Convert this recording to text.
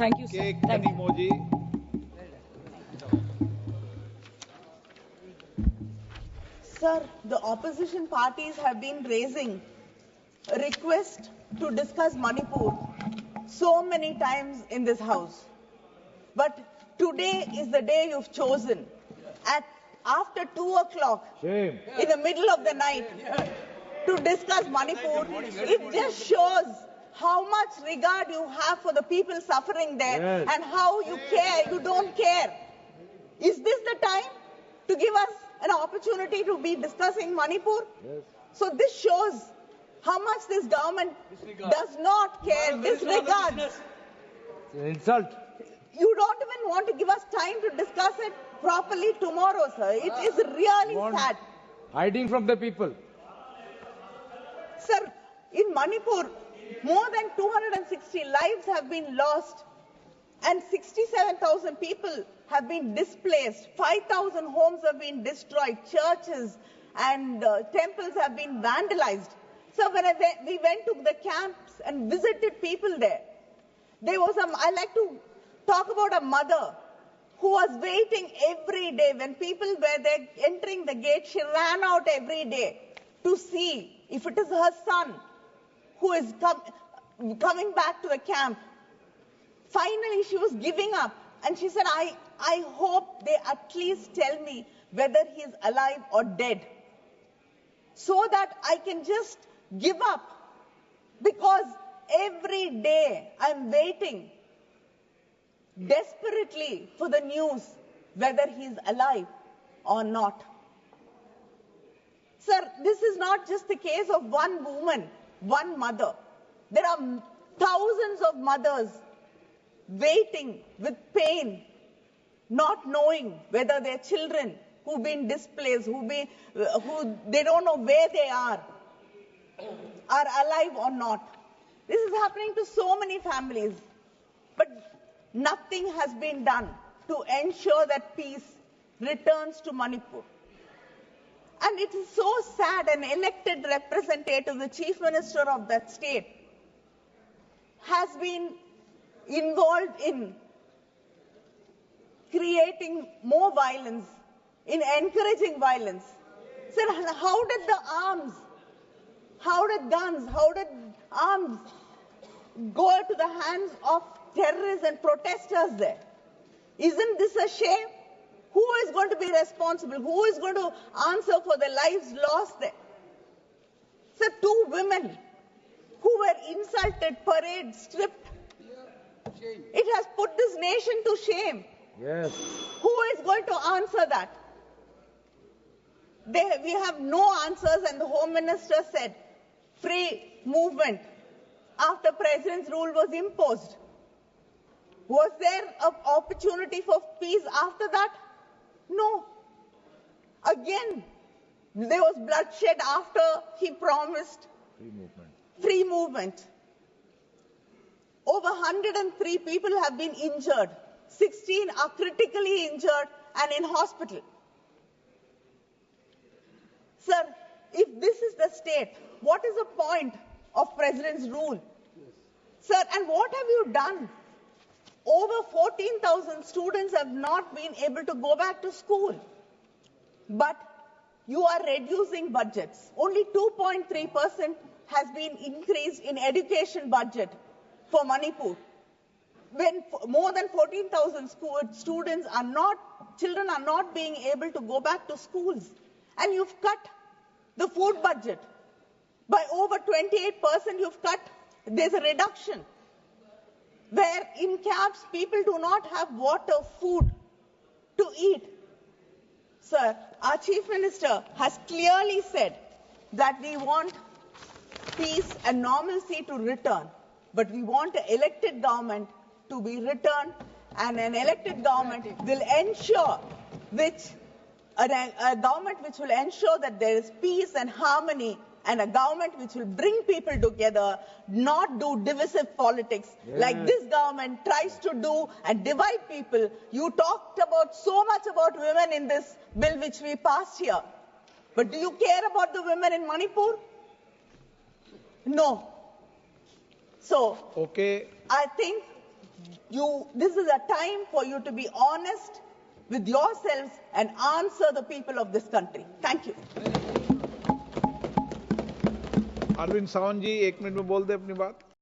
Thank you, sir. MP Thank you. Kanimozhi. Sir, the opposition parties have been raising a request to discuss Manipur so many times in this house. But today is the day you've chosen. After 2 o'clock, in the middle of the night, to discuss Manipur, it just shows how much regard you have for the people suffering there and how you care. You don't care. Is this the time to give us an opportunity to be discussing Manipur? Yes. So this shows how much this government does not care, disregards. It's an insult. You don't even want to give us time to discuss it properly tomorrow, sir. It is really sad. Hiding from the people. Sir, in Manipur, more than 260 lives have been lost and 67,000 people have been displaced. 5,000 homes have been destroyed. Churches and temples have been vandalized. So when we went to the camps and visited people there was I like to talk about a mother who was waiting every day. When people were there entering the gate, she ran out every day to see if it is her son who is coming back to the camp. Finally, she was giving up. And she said, I hope they at least tell me whether he is alive or dead, so that I can just give up. Because every day I'm waiting desperately for the news whether he is alive or not. Sir, this is not just the case of one woman, one mother. There are thousands of mothers waiting with pain, not knowing whether their children who've been displaced, who they don't know where they are alive or not. This is happening to so many families, but nothing has been done to ensure that peace returns to Manipur. And it is so sad, an elected representative, the chief minister of that state, has been involved in creating more violence, in encouraging violence. Sir, how did the arms, how did guns, how did arms go to the hands of terrorists and protesters there? Isn't this a shame? Who is going to be responsible? Who is going to answer for the lives lost there? Sir, 2 women who were insulted, paraded, stripped. It has put this nation to shame. Yes. Who is going to answer that? We have no answers, and the Home Minister said free movement after President's rule was imposed. Was there an opportunity for peace after that? No. Again, there was bloodshed after he promised free movement. Over 103 people have been injured. 16 are critically injured and in hospital. Sir, if this is the state, what is the point of President's rule? Sir, and what have you done? Over 14,000 students have not been able to go back to school. But you are reducing budgets. Only 2.3% has been increased in education budget for Manipur. When more than 14,000 children are not being able to go back to schools. And you've cut the food budget by over 28%. You've cut, there's a reduction where in camps people do not have water, food to eat. Sir, our Chief Minister has clearly said that we want peace and normalcy to return, but we want an elected government to be returned, and an elected government will ensure a government which will ensure that there is peace and harmony, and a government which will bring people together, not do divisive politics like this government tries to do and divide people. You talked about so much about women in this bill which we passed here. But do you care about the women in Manipur? No. So, Okay. I think This is a time for you to be honest with yourselves and answer the people of this country. Thank you. Arvind Sawant ji 1 minute में बोल दे अपनी बात.